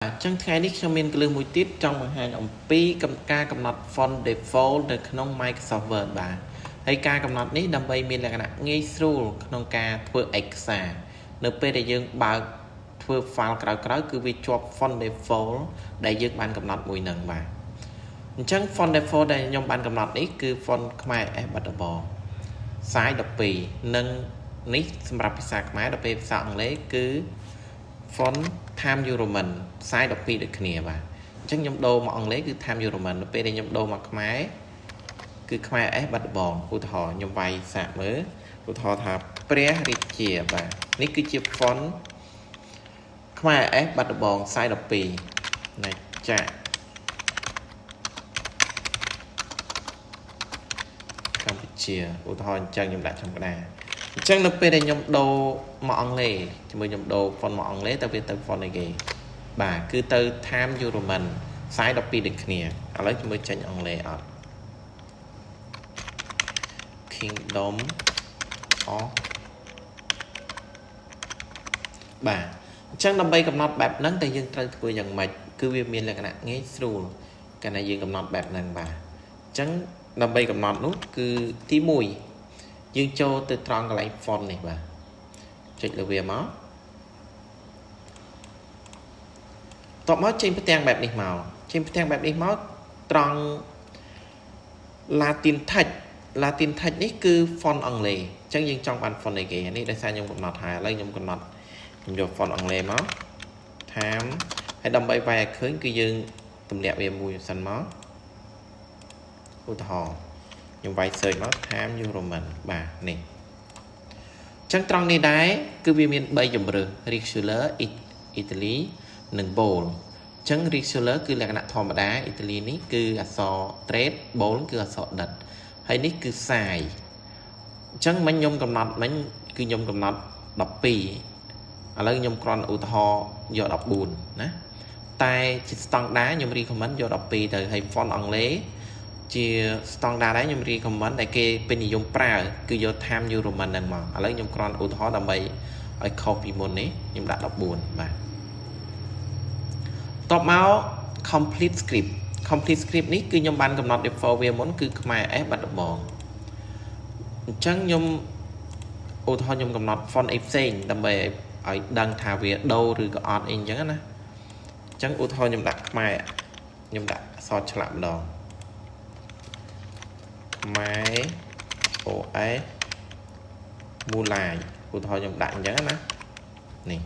Chẳngថ្ងៃនេះខ្ញុំមានគ្រឿងមួយទៀតចង់បង្ហាញអំពីការកំណត់ font default នៅក្នុង Microsoft Word បាទហើយការកំណត់នេះដើម្បីមានលក្ខណៈងាយស្រួលក្នុងការធ្វើឯកសារនៅពេលដែលយើងបើកធ្វើ file ក្រោយៗគឺវាជាប់ font default ដែលយើងបានកំណត់មួយនឹងបាទអញ្ចឹង font default ដែលខ្ញុំបានកំណត់នេះគឺ font ខ្មែរ S បាត់ដំបង size 12និងនេះសម្រាប់ភាសាខ្មែរដល់ពេលភាសាអង់គ្លេសគឺ font Times New Roman size 12ដូចគ្នាបាទអញ្ចឹងខ្ញុំដូរមកអង់គ្លេសគឺ Times New Roman ដល់ពេលដែលខ្ញុំដូរមកខ្មែរគឺខ្មែរ S បាត់ដំបងឧទាហរណ៍ខ្ញុំវាយសាកមើលឧទាហរណ៍ថាព្រះរាជាបាទនេះគឺជា font ខ្មែរ S បាត់ដំបង size 12ណាចាកម្ពុជាឧទាហរណ៍អញ្ចឹងខ្ញុំដាក់ចំកណ្ដាលអញ្ចឹងនៅពេលដែលខ្ញុំដូរមកអង់គ្លេសជាមួយខ្ញុំដូរ font មកអង់គ្លេសទៅវាទៅ font អីគេបាទគឺទៅ Times New Roman size 12ដូចគ្នាឥឡូវជាមួយចេញអង់គ្លេសអត់ Kingdom of បាទអញ្ចឹងដើម្បីកំណត់បែបហ្នឹងតែយើងត្រូវធ្វើយ៉ាងម៉េចគឺវាមានលក្ខណៈងាយស្រួលកាលណាយើងកំណត់បែបហ្នឹងបាទអញ្ចឹងដើម្បីកំណត់នោះគឺទី1យើងចូលទៅត្រង់កន្លែង font នេះបាទចុចលើវាមកតបមកចេញផ្ទាំងបែបនេះមកចេញផ្ទាំងបែបនេះមកត្រង់ Latin text នេះគឺ font អង់គ្លេសអញ្ចឹងយើងចង់បាន font អីគេនេះដោយសារខ្ញុំកំណត់ហើយឥឡូវខ្ញុំកំណត់ខ្ញុំយក font អង់គ្លេសមកថាមហើយដើម្បីវាយឲ្យឃើញគឺយើងទម្លាក់វាមួយសិនមកឧទាហរណ៍ខ្ញុំវាយ search មក Times New Roman បាទនេះអញ្ចឹងត្រង់នេះដែរគឺវាមាន3ជម្រើស Regular Italy និង Bold អញ្ចឹង Regular គឺលក្ខណៈធម្មតា Italy នេះគឺអក្សរ straight Bold គឺអក្សរដិតហើយនេះគឺ size អញ្ចឹងមិញខ្ញុំកំណត់មិញគឺខ្ញុំកំណត់12ឥឡូវខ្ញុំគ្រាន់ឧទាហរណ៍យក14ណាតែជា standard ខ្ញុំ recommend យក12ទៅហើយ font អង់គ្លេសជា standard ដែរខ្ញុំ recommend ដែលគេពេញនិយមប្រើគឺយក Times New Roman ហ្នឹងមកឥឡូវខ្ញុំគ្រាន់ឧទាហរណ៍ដើម្បីឲ្យខុសពីមុននេះខ្ញុំដាក់14បាទតបមក complete script នេះគឺខ្ញុំបានកំណត់ default វាមុនគឺខ្មែរ S បាត់ដំបងអញ្ចឹងខ្ញុំឧទាហរណ៍ខ្ញុំកំណត់ font អីផ្សេងដើម្បីឲ្យដឹងថាវាដូរឬក៏អត់អីអញ្ចឹងណាអញ្ចឹងឧទាហរណ៍ខ្ញុំដាក់ខ្មែរខ្ញុំដាក់អក្សរឆ្លាក់ម្ដងខ្មែរ OS មូឡាយឧទាហរណ៍ខ្ញុំដាក់អញ្ចឹងណានេះ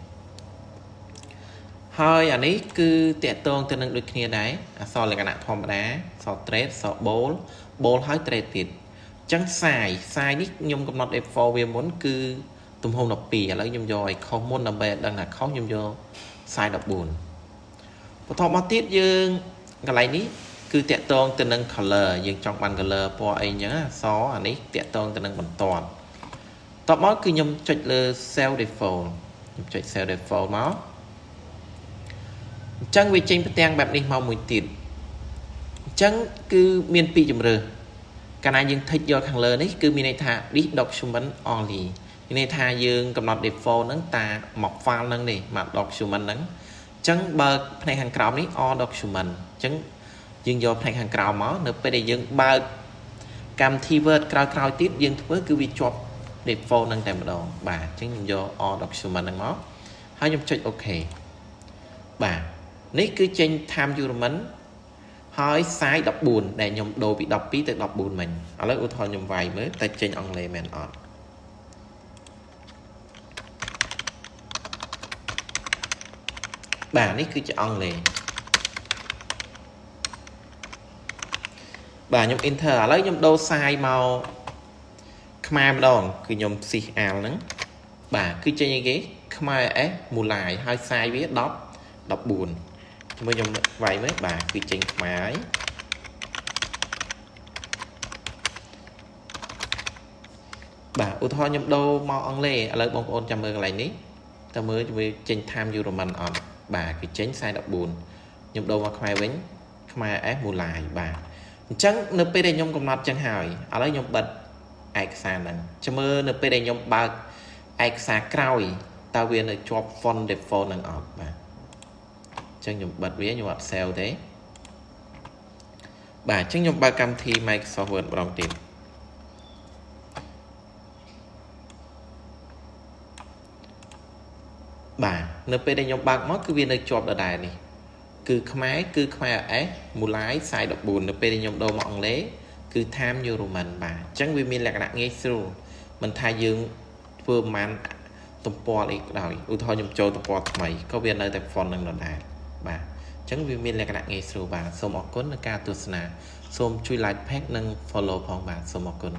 ហើយអានេះគឺតកតងទៅនឹងដូចគ្នាដែរអក្សរលក្ខណៈធម្មតាអក្សរ straight អក្សរ bold ហើយ straight ទៀតអញ្ចឹង size នេះខ្ញុំកំណត់ default វាមុនគឺទំហំ12ឥឡូវខ្ញុំយកឲ្យខុសមុនដើម្បីឲ្យដឹងថាខុសខ្ញុំយក size 14បន្ទាប់មកទៀតយើងកន្លែងនេះគឺតកតងទៅនឹង color យើងចង់បាន color ពណ៌អីអញ្ចឹងអក្សរអានេះតកតងទៅនឹងបន្ទាត់តបមកគឺខ្ញុំចុចលើ cell default ខ្ញុំចុច cell default មកអញ្ចឹងវាចេញផ្ទាំងបែបនេះមកមួយទៀតអញ្ចឹងគឺមាន2ជម្រើសកាលណាយើង tick យកខាងលើនេះគឺមានន័យថា this document only មានន័យថាយើងកំណត់ default ហ្នឹងតាមក file ហ្នឹងនេះមក document ហ្នឹងអញ្ចឹងបើផ្នែកខាងក្រោមនេះ all document អញ្ចឹងយើងយកផ្នែកខាងក្រោមមកនៅពេលដែលយើងបើកកម្មវិធី Word ក្រោយៗទៀតយើងធ្វើគឺវាជាប់ default ហ្នឹងតែម្ដងបាទអញ្ចឹងខ្ញុំយក all document ហ្នឹងមកហើយខ្ញុំចុច OK បាទនេះគឺចេញ Times New Roman ហើយ size 14ដែលខ្ញុំដូរពី12ទៅ14មិញឥឡូវឧទាហរណ៍ខ្ញុំវាយមើលតែចេញអង់គ្លេសមែនអត់បាទនេះគឺជាអង់គ្លេសបាទខ្ញុំ enter ឥឡូវខ្ញុំដូរ size មកខ្មែរម្ដងគឺខ្ញុំ shift Alt ហ្នឹងបាទគឺចេញអីគេខ្មែរ S មូឡាយហើយ size វា14មើលខ្ញុំវាយមើលបាទគឺចេញខ្មែរហើយបាទឧទាហរណ៍ខ្ញុំដូរមកអង់គ្លេសឥឡូវបងប្អូនចាំមើលកន្លែងនេះតើមើលវាចេញ Times New Roman អត់បាទគឺចេញខ្សែ14ខ្ញុំដូរមកខ្មែរវិញខ្មែរ S មូឡាយបាទអញ្ចឹងនៅពេលដែលខ្ញុំកំណត់ចឹងហើយឥឡូវខ្ញុំបិទឯកសារហ្នឹងចាំមើលនៅពេលដែលខ្ញុំបើកឯកសារក្រោយតើវានៅជាប់ font default នឹងអត់បាទ ចឹងខ្ញុំបិទវាខ្ញុំអត់ save ទេបាទចឹងខ្ញុំបើកកម្មវិធី Microsoft Word ម្ដងទៀតបាទនៅពេលដែលខ្ញុំបើកមកគឺវានៅជាប់ដដែលនេះគឺខ្មែរ S មូលាយខ្សែ14នៅពេលដែលខ្ញុំដូរមកអង់គ្លេសគឺ Time New Roman បាទអញ្ចឹងវាមានលក្ខណៈងាយស្រួលមិនថាយើងធ្វើប្រហែលទំព័រអីក៏ដោយឧទាហរណ៍ខ្ញុំចូលទំព័រថ្មីក៏វានៅតែ font នឹងដដែលបាទអញ្ចឹងវាមានលក្ខណៈងាយស្រួលបាទសូមអរគុណនៅការទស្សនាសូមជួយ like page និង follow ផងបាទសូមអរគុណ